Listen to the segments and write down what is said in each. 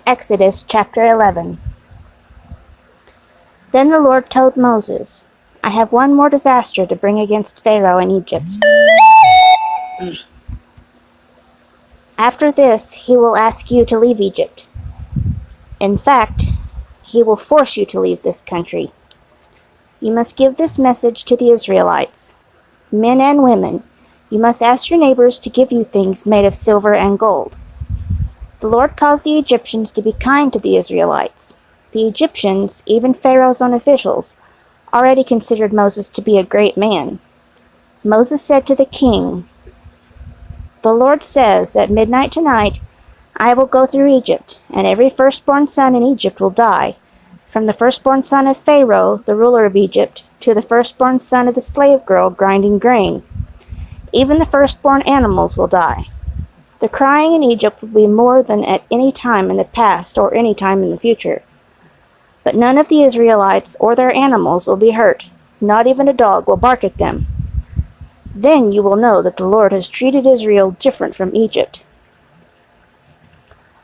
Exodus chapter 11. Then the Lord told Moses, I have one more disaster to bring against Pharaoh in Egypt. After this, he will ask you to leave Egypt. In fact, he will force you to leave this country. You must give this message to the Israelites. Men and women, you must ask your neighbors to give you things made of silver and gold. The Lord caused the Egyptians to be kind to the Israelites. The Egyptians, even Pharaoh's own officials, already considered Moses to be a great man. Moses said to the king, The Lord says, at midnight tonight, I will go through Egypt, and every firstborn son in Egypt will die, from the firstborn son of Pharaoh, the ruler of Egypt, to the firstborn son of the slave girl grinding grain. Even the firstborn animals will die. The crying in Egypt will be more than at any time in the past or any time in the future. But none of the Israelites or their animals will be hurt. Not even a dog will bark at them. Then you will know that the Lord has treated Israel different from Egypt.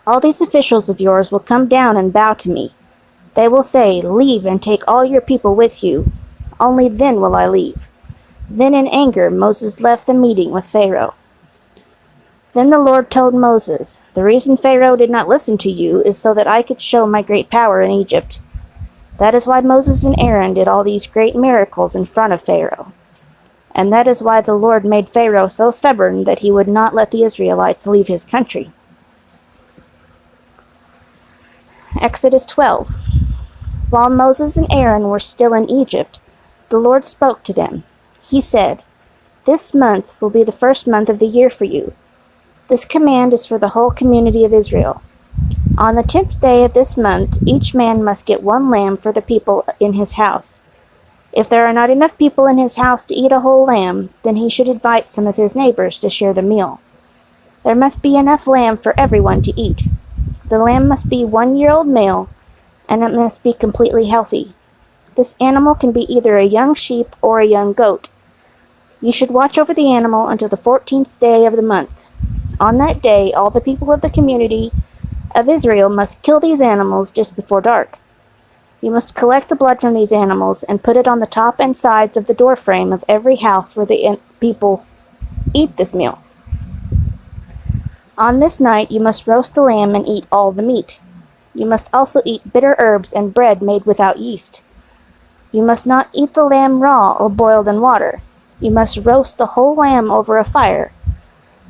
All these officials of yours will come down and bow to me. They will say, Leave and take all your people with you. Only then will I leave. Then in anger Moses left the meeting with Pharaoh. Then the Lord told Moses, The reason Pharaoh did not listen to you is so that I could show my great power in Egypt. That is why Moses and Aaron did all these great miracles in front of Pharaoh. And that is why the Lord made Pharaoh so stubborn that he would not let the Israelites leave his country. Exodus 12. While Moses and Aaron were still in Egypt, the Lord spoke to them. He said, This month will be the first month of the year for you. This command is for the whole community of Israel. On the 10th day of this month, each man must get one lamb for the people in his house. If there are not enough people in his house to eat a whole lamb, then he should invite some of his neighbors to share the meal. There must be enough lamb for everyone to eat. The lamb must be 1-year-old male, and it must be completely healthy. This animal can be either a young sheep or a young goat. You should watch over the animal until the 14th day of the month. On that day, all the people of the community of Israel must kill these animals just before dark. You must collect the blood from these animals and put it on the top and sides of the doorframe of every house where the people eat this meal. On this night, you must roast the lamb and eat all the meat. You must also eat bitter herbs and bread made without yeast. You must not eat the lamb raw or boiled in water. You must roast the whole lamb over a fire.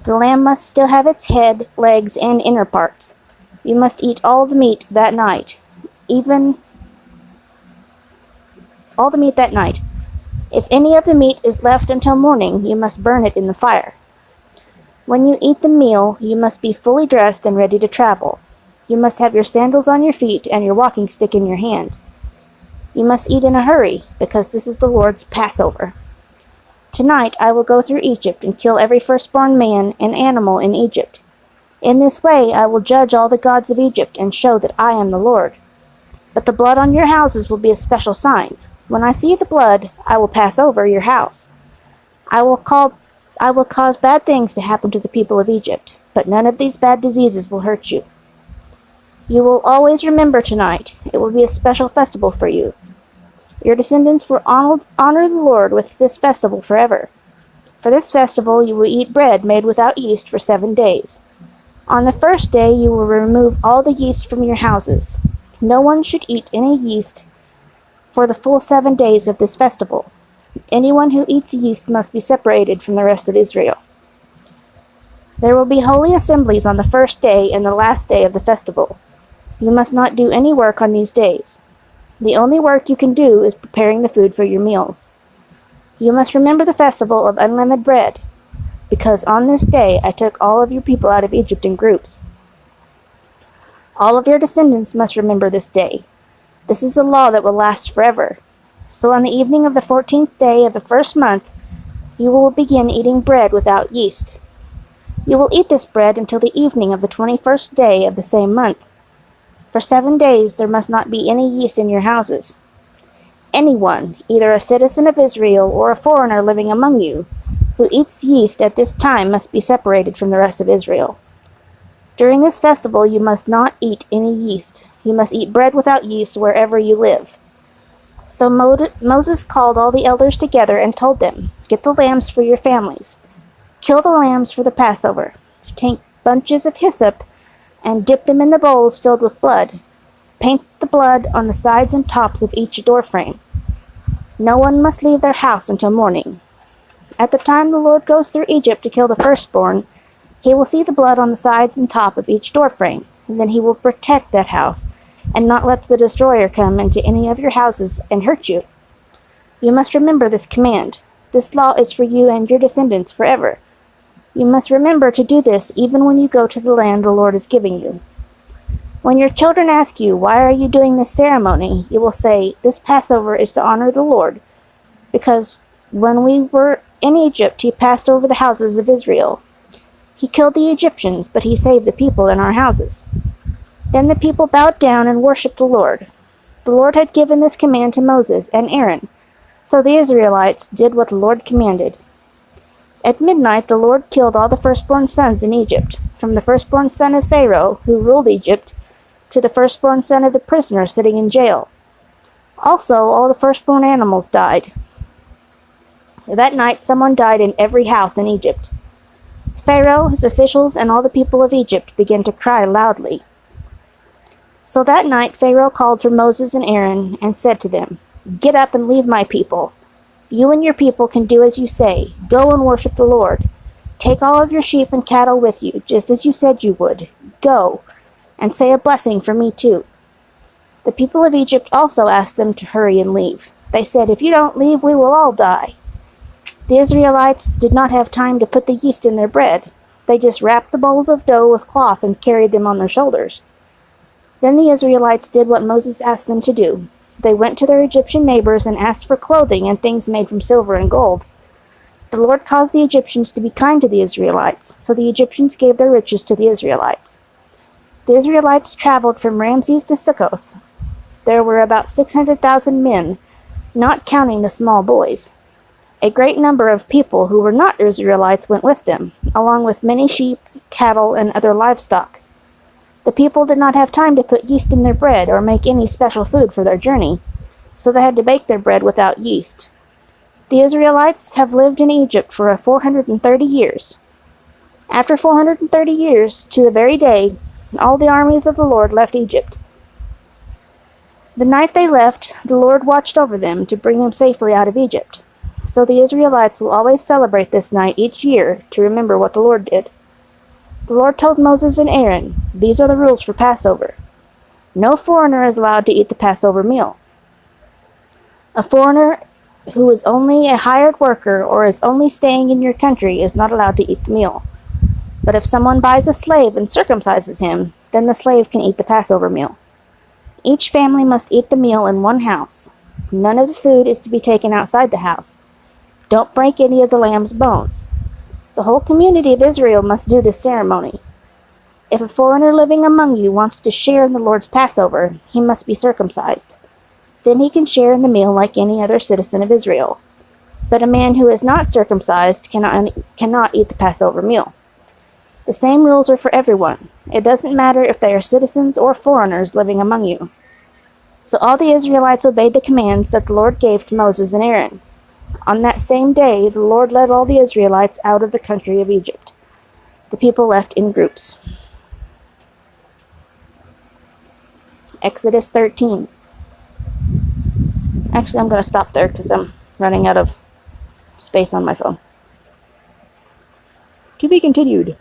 The lamb must still have its head, legs, and inner parts. You must eat all the meat that night, all the meat that night. If any of the meat is left until morning, you must burn it in the fire. When you eat the meal, you must be fully dressed and ready to travel. You must have your sandals on your feet and your walking stick in your hand. You must eat in a hurry, because this is the Lord's Passover. Tonight I will go through Egypt and kill every firstborn man and animal in Egypt. In this way I will judge all the gods of Egypt and show that I am the Lord. But the blood on your houses will be a special sign. When I see the blood, I will pass over your house. I will cause bad things to happen to the people of Egypt, but none of these bad diseases will hurt you. You will always remember tonight. It will be a special festival for you. Your descendants will honor the Lord with this festival forever. For this festival you will eat bread made without yeast for 7 days. On the first day you will remove all the yeast from your houses. No one should eat any yeast for the full 7 days of this festival. Anyone who eats yeast must be separated from the rest of Israel. There will be holy assemblies on the first day and the last day of the festival. You must not do any work on these days. The only work you can do is preparing the food for your meals. You must remember the festival of unleavened bread, because on this day I took all of your people out of Egypt in groups. All of your descendants must remember this day. This is a law that will last forever. So on the evening of the 14th day of the first month, you will begin eating bread without yeast. You will eat this bread until the evening of the 21st day of the same month. For 7 days there must not be any yeast in your houses. Anyone, either a citizen of Israel or a foreigner living among you, who eats yeast at this time must be separated from the rest of Israel. During this festival you must not eat any yeast. You must eat bread without yeast wherever you live." So Moses called all the elders together and told them, "Get the lambs for your families. Kill the lambs for the Passover. Take bunches of hyssop and dip them in the bowls filled with blood. Paint the blood on the sides and tops of each doorframe. No one must leave their house until morning. At the time the Lord goes through Egypt to kill the firstborn, he will see the blood on the sides and top of each doorframe, and then he will protect that house and not let the destroyer come into any of your houses and hurt you. You must remember this command. This law is for you and your descendants forever. You must remember to do this even when you go to the land the Lord is giving you. When your children ask you, 'Why are you doing this ceremony?' you will say, 'This Passover is to honor the Lord, because when we were in Egypt, he passed over the houses of Israel. He killed the Egyptians, but he saved the people in our houses.' Then the people bowed down and worshipped the Lord. The Lord had given this command to Moses and Aaron, so the Israelites did what the Lord commanded. At midnight the Lord killed all the firstborn sons in Egypt, from the firstborn son of Pharaoh, who ruled Egypt, to the firstborn son of the prisoner sitting in jail. Also all the firstborn animals died. That night someone died in every house in Egypt. Pharaoh, his officials, and all the people of Egypt began to cry loudly. So that night Pharaoh called for Moses and Aaron and said to them, "Get up and leave my people. You and your people can do as you say. Go and worship the Lord. Take all of your sheep and cattle with you, just as you said you would. Go, and say a blessing for me too." The people of Egypt also asked them to hurry and leave. They said, "If you don't leave, we will all die." The Israelites did not have time to put the yeast in their bread. They just wrapped the bowls of dough with cloth and carried them on their shoulders. Then the Israelites did what Moses asked them to do. They went to their Egyptian neighbors and asked for clothing and things made from silver and gold. The Lord caused the Egyptians to be kind to the Israelites, so the Egyptians gave their riches to the Israelites. The Israelites traveled from Ramses to Succoth. There were about 600,000 men, not counting the small boys. A great number of people who were not Israelites went with them, along with many sheep, cattle, and other livestock. The people did not have time to put yeast in their bread or make any special food for their journey, so they had to bake their bread without yeast. The Israelites have lived in Egypt for 430 years. After 430 years, to the very day, all the armies of the Lord left Egypt. The night they left, the Lord watched over them to bring them safely out of Egypt. So the Israelites will always celebrate this night each year to remember what the Lord did. The Lord told Moses and Aaron, "These are the rules for Passover. No foreigner is allowed to eat the Passover meal. A foreigner who is only a hired worker or is only staying in your country is not allowed to eat the meal. But if someone buys a slave and circumcises him, then the slave can eat the Passover meal. Each family must eat the meal in one house. None of the food is to be taken outside the house. Don't break any of the lamb's bones. The whole community of Israel must do this ceremony. If a foreigner living among you wants to share in the Lord's Passover, he must be circumcised. Then he can share in the meal like any other citizen of Israel. But a man who is not circumcised cannot eat the Passover meal. The same rules are for everyone. It doesn't matter if they are citizens or foreigners living among you." So all the Israelites obeyed the commands that the Lord gave to Moses and Aaron. On that same day, the Lord led all the Israelites out of the country of Egypt. The people left in groups. Exodus 13. Actually, I'm going to stop there because I'm running out of space on my phone. To be continued.